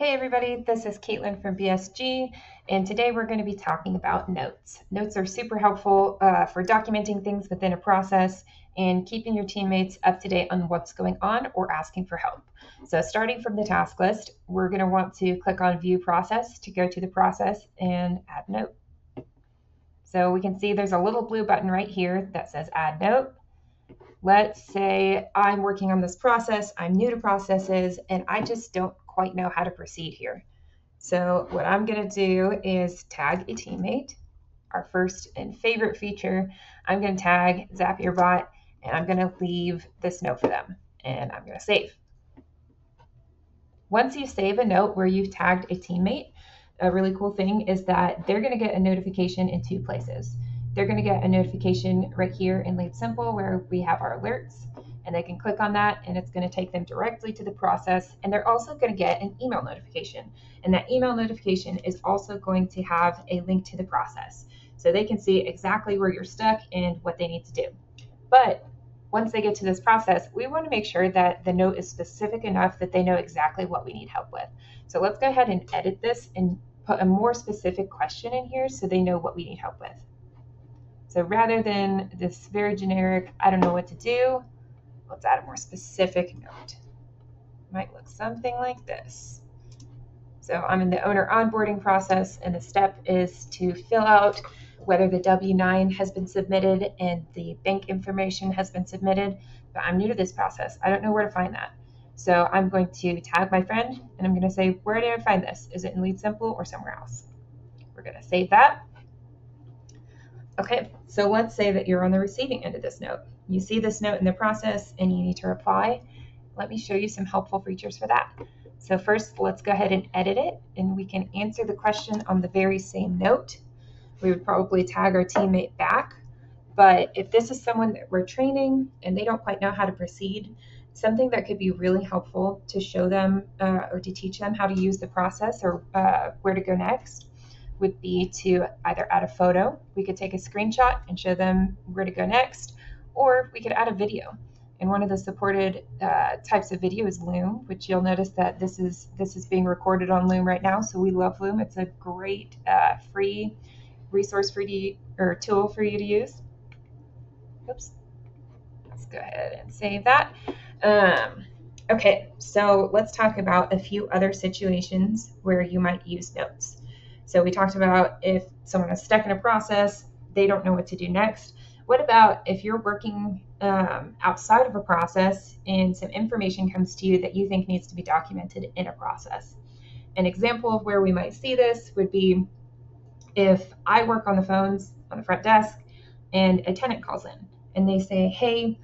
Hey everybody, this is Kaitlyn from BSG, and today we're going to be talking about notes. Notes are super helpful for documenting things within a process and keeping your teammates up to date on what's going on or asking for help. So starting from the task list, we're going to want to click on View Process to go to the process and add note. So we can see there's a little blue button right here that says Add Note. Let's say I'm working on this process, I'm new to processes, and I just don't quite know how to proceed here. So what I'm going to do is tag a teammate. Our first and favorite feature, I'm going to tag ZapierBot, and I'm going to leave this note for them, and I'm going to save. Once you save a note where you've tagged a teammate, a really cool thing is that they're going to get a notification in two places. They're going to get a notification right here in LeadSimple where we have our alerts, and they can click on that and it's going to take them directly to the process. And they're also going to get an email notification, and that email notification is also going to have a link to the process, so they can see exactly where you're stuck and what they need to do. But once they get to this process, we want to make sure that the note is specific enough that they know exactly what we need help with. So let's go ahead and edit this and put a more specific question in here so they know what we need help with. So rather than this very generic, I don't know what to do, let's add a more specific note. Might look something like this. So I'm in the owner onboarding process, and the step is to fill out whether the W-9 has been submitted and the bank information has been submitted. But I'm new to this process. I don't know where to find that. So I'm going to tag my friend, and I'm going to say, where did I find this? Is it in LeadSimple or somewhere else? We're going to save that. Okay, so let's say that you're on the receiving end of this note. You see this note in the process and you need to reply. Let me show you some helpful features for that. So first, let's go ahead and edit it, and we can answer the question on the very same note. We would probably tag our teammate back, but if this is someone that we're training and they don't quite know how to proceed, something that could be really helpful to show them or to teach them how to use the process or where to go next would be to either add a photo. We could take a screenshot and show them where to go next, or we could add a video. And one of the supported types of video is Loom, which you'll notice that this is being recorded on Loom right now. So we love Loom. It's a great free resource tool for you to use. Oops. Let's go ahead and save that. Okay, so let's talk about a few other situations where you might use notes. So we talked about if someone is stuck in a process, they don't know what to do next. What about if you're working outside of a process and some information comes to you that you think needs to be documented in a process? An example of where we might see this would be if I work on the phones on the front desk and a tenant calls in and they say, hey,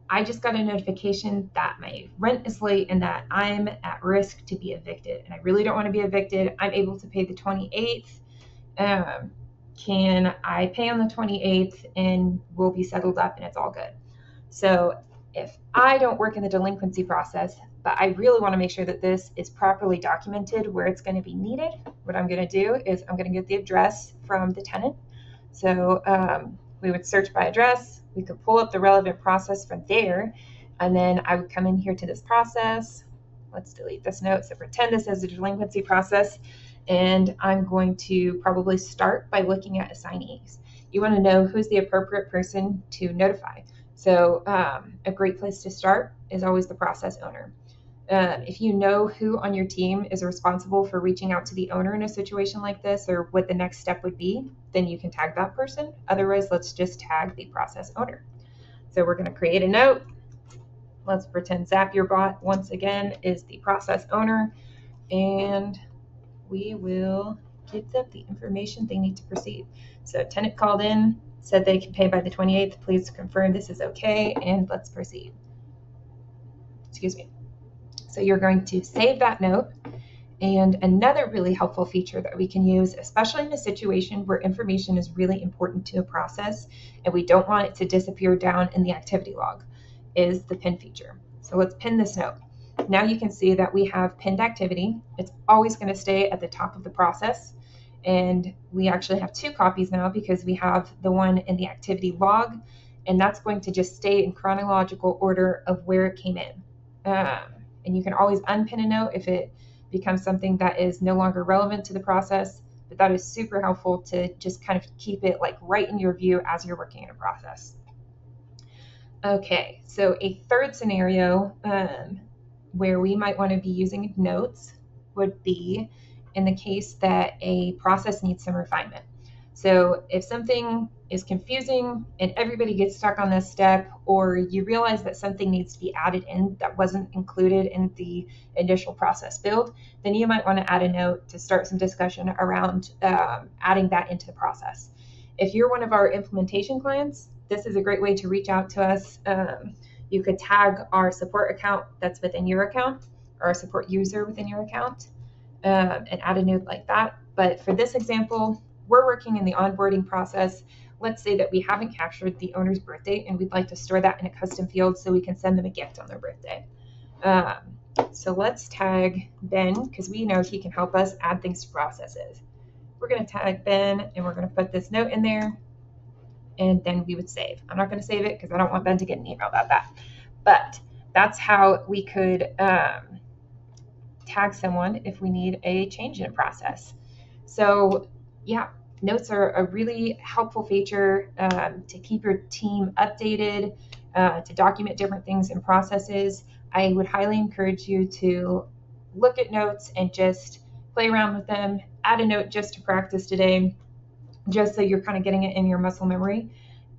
I just got a notification that my rent is late and that I'm at risk to be evicted. And I really don't want to be evicted. I'm able to pay the 28th. Can I pay on the 28th and we'll be settled up and it's all good? So if I don't work in the delinquency process, but I really want to make sure that this is properly documented where it's going to be needed, what I'm going to do is I'm going to get the address from the tenant. So we would search by address. We could pull up the relevant process from there, and then I would come in here to this process. Let's delete this note. So pretend this is a delinquency process, and I'm going to probably start by looking at assignees. You want to know who's the appropriate person to notify. So a great place to start is always the process owner. If you know who on your team is responsible for reaching out to the owner in a situation like this, or what the next step would be, then you can tag that person. Otherwise, let's just tag the process owner. So we're going to create a note. Let's pretend ZapierBot once again is the process owner, and we will give them the information they need to proceed. So tenant called in, said they can pay by the 28th. Please confirm this is okay, and let's proceed. Excuse me. So you're going to save that note. And another really helpful feature that we can use, especially in a situation where information is really important to a process and we don't want it to disappear down in the activity log, is the pin feature. So let's pin this note. Now you can see that we have pinned activity. It's always going to stay at the top of the process. And we actually have two copies now because we have the one in the activity log, and that's going to just stay in chronological order of where it came in. and you can always unpin a note if it becomes something that is no longer relevant to the process. But that is super helpful to just kind of keep it like right in your view as you're working in a process. Okay, so a third scenario where we might want to be using notes would be in the case that a process needs some refinement. So if something is confusing and everybody gets stuck on this step, or you realize that something needs to be added in that wasn't included in the initial process build, then you might want to add a note to start some discussion around adding that into the process. If you're one of our implementation clients, this is a great way to reach out to us. You could tag our support account that's within your account, or a support user within your account, and add a note like that. But for this example, we're working in the onboarding process. Let's say that we haven't captured the owner's birthday and we'd like to store that in a custom field so we can send them a gift on their birthday. So let's tag Ben, because we know he can help us add things to processes. We're going to tag Ben and we're going to put this note in there, and then we would save. I'm not going to save it because I don't want Ben to get an email about that. But that's how we could tag someone if we need a change in a process. So yeah, notes are a really helpful feature to keep your team updated, to document different things and processes. I would highly encourage you to look at notes and just play around with them. Add a note just to practice today, just so you're kind of getting it in your muscle memory.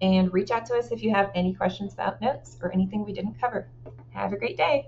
And reach out to us if you have any questions about notes or anything we didn't cover. Have a great day.